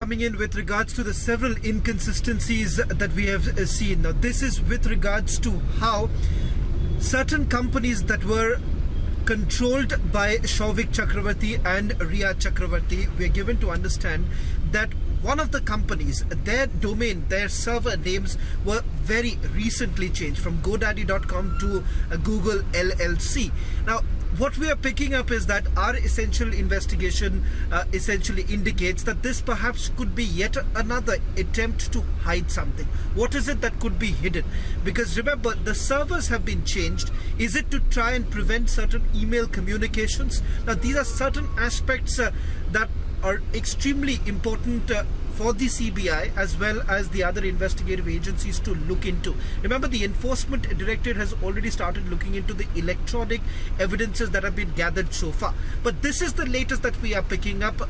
coming in with regards to the several inconsistencies that we have seen. Now, this is with regards to how certain companies that were controlled by Souvik Chakrabarti and Riya Chakrabarti, we are given to understand that one of the companies, their domain, their server names were very recently changed from GoDaddy.com to Google LLC. Now, what we are picking up is that our essential investigation essentially indicates that this perhaps could be yet another attempt to hide something. What is it that could be hidden? Because remember, the servers have been changed. Is it to try and prevent certain email communications? Now, these are certain aspects that are extremely important for the CBI as well as the other investigative agencies to look into. Remember, the Enforcement Directorate has already started looking into the electronic evidences that have been gathered so far. But this is the latest that we are picking up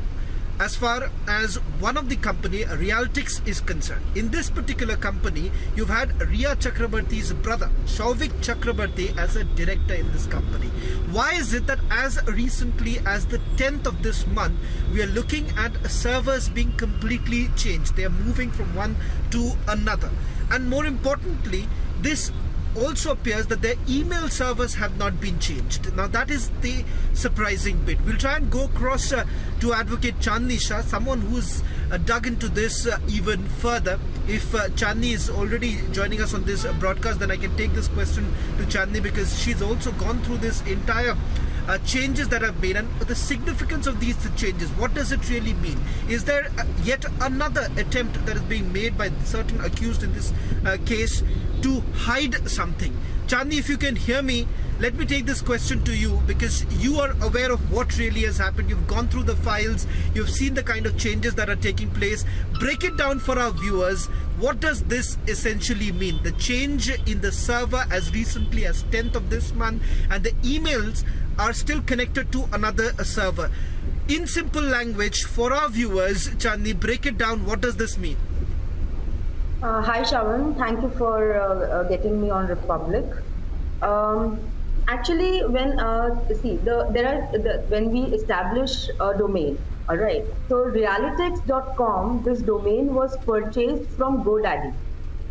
as far as one of the company, Realtix, is concerned. In this particular company, you've had Riya Chakrabarti's brother, Souvik Chakrabarti, as a director in this company. Why is it that as recently as the 10th of this month, we are looking at servers being completely changed? They are moving from one to another. And more importantly, this also appears that their email servers have not been changed. Now, that is the surprising bit. We'll try and go across to Advocate Chandni Shah, someone who's dug into this even further. If Chandni is already joining us on this broadcast, then I can take this question to Chandni, because she's also gone through this entire changes that have made and the significance of these changes. What does it really mean? Is there yet another attempt that is being made by certain accused in this case to hide something? Chandni, if you can hear me, let me take this question to you, because you are aware of what really has happened. You've gone through the files, you've seen the kind of changes that are taking place. Break it down for our viewers. What does this essentially mean? The change in the server as recently as 10th of this month, and the emails are still connected to another server. In simple language, for our viewers, Chandni, break it down. What does this mean? Hi, Shravan. Thank you for getting me on Republic. Actually, when when we establish a domain, all right. So Realtix.com, this domain was purchased from GoDaddy,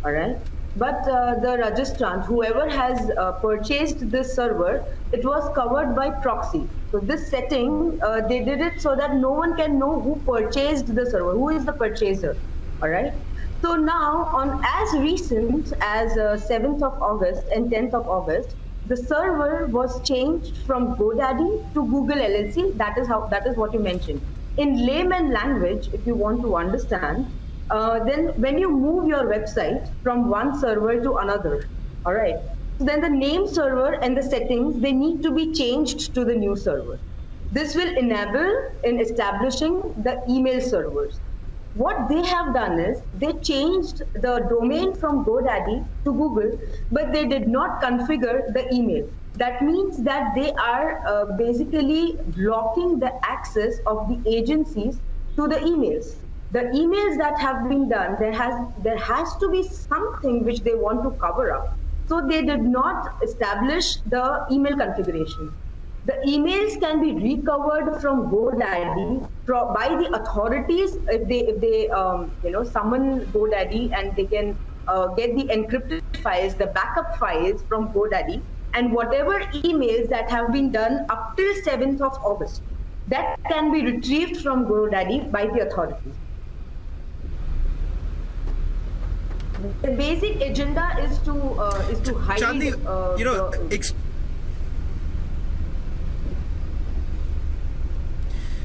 all right. But the registrant, whoever has purchased this server, it was covered by proxy. So this setting, they did it so that no one can know who purchased the server, who is the purchaser, all right. So now, on as recent as 7th of August and 10th of August, the server was changed from GoDaddy to Google LLC. That is what you mentioned. In layman language, if you want to understand, then when you move your website from one server to another, all right, so then the name server and the settings, they need to be changed to the new server. This will enable in establishing the email servers. What they have done is they changed the domain from GoDaddy to Google, but they did not configure the email. That means that they are basically blocking the access of the agencies to the emails. The emails that have been done, there has to be something which they want to cover up. So they did not establish the email configuration. The emails can be recovered from GoDaddy by the authorities if they summon GoDaddy, and they can get the encrypted files, the backup files from GoDaddy, and whatever emails that have been done up till 7th of August, that can be retrieved from GoDaddy by the authorities. The basic agenda is to hide. Chandni,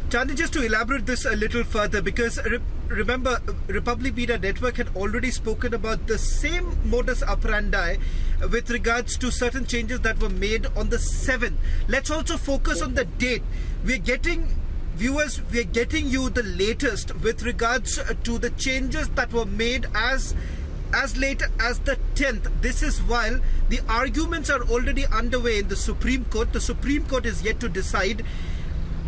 Chandni, just to elaborate this a little further, because remember, Republic Media Network had already spoken about the same modus operandi with regards to certain changes that were made on the 7th. Let's also focus on the date. We're getting, viewers, we're getting you the latest with regards to the changes that were made as late as the 10th. This is while the arguments are already underway in the Supreme Court. The Supreme Court is yet to decide,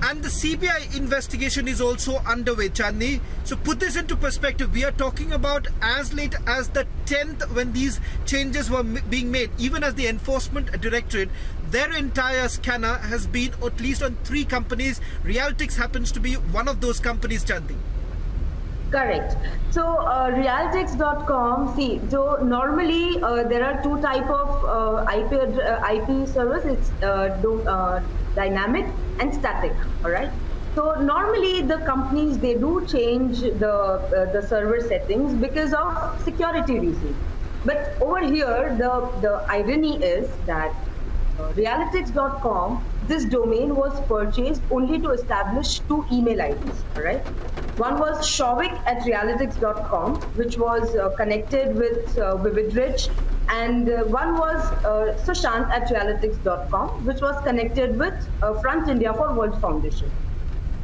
and the CBI investigation is also underway, Chandni. So put this into perspective. We are talking about as late as the 10th when these changes were being made. Even as the Enforcement Directorate, their entire scanner has been at least on 3 companies. Realtix happens to be one of those companies, Chandni. Correct. So Realtix.com, see, so normally there are two type of IP servers. It's dynamic and static. All right. So normally the companies, they do change the server settings because of security reasons. But over here, the irony is that Realtix.com, this domain was purchased only to establish two email IDs, all right? One was Shovik at Realtix.com, which was connected with Vividrich, and one was Sushant at Realtix.com, which was connected with Front India for World Foundation.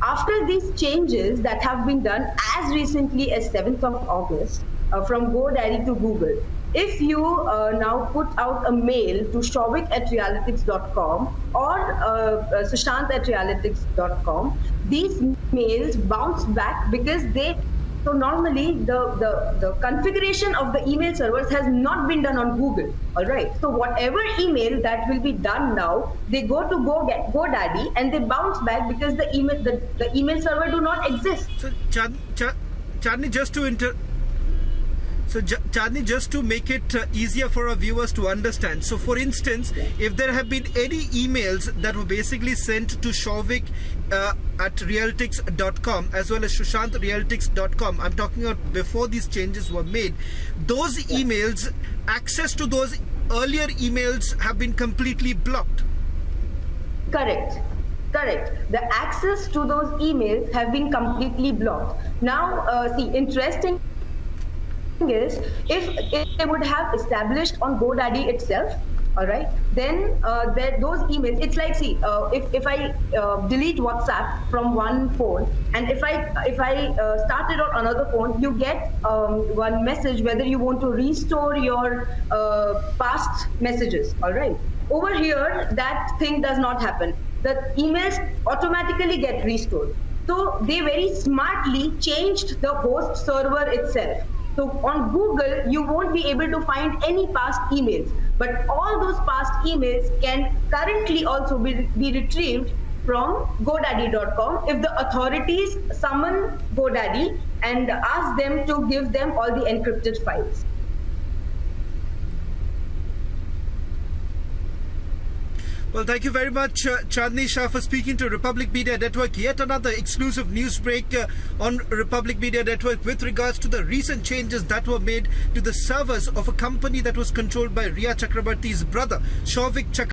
After these changes that have been done as recently as 7th of August from GoDaddy to Google, if you now put out a mail to Shovik at Realtix.com or Sushant at Realtix.com, these mails bounce back because so normally the configuration of the email servers has not been done on Google, all right? So whatever email that will be done now, they go to GoDaddy and they bounce back because the email server do not exist. So Chandni, Chandni, just to make it easier for our viewers to understand. So for instance, if there have been any emails that were basically sent to Shovik at Realtix.com as well as Sushant Realtix.com, I'm talking about before these changes were made, those emails, access to those earlier emails have been completely blocked. Correct. The access to those emails have been completely blocked. Now, see, interesting is if they would have established on GoDaddy itself, all right, then those emails, it's like, see, if I delete WhatsApp from one phone and if I start it on another phone, you get one message whether you want to restore your past messages, all right. Over here, that thing does not happen. The emails automatically get restored. So they very smartly changed the host server itself. So on Google, you won't be able to find any past emails, but all those past emails can currently also be retrieved from GoDaddy.com if the authorities summon GoDaddy and ask them to give them all the encrypted files. Well, thank you very much, Chandni Shah, for speaking to Republic Media Network. Yet another exclusive news break on Republic Media Network with regards to the recent changes that were made to the servers of a company that was controlled by Rhea Chakrabarty's brother, Shovik Chakrabarty.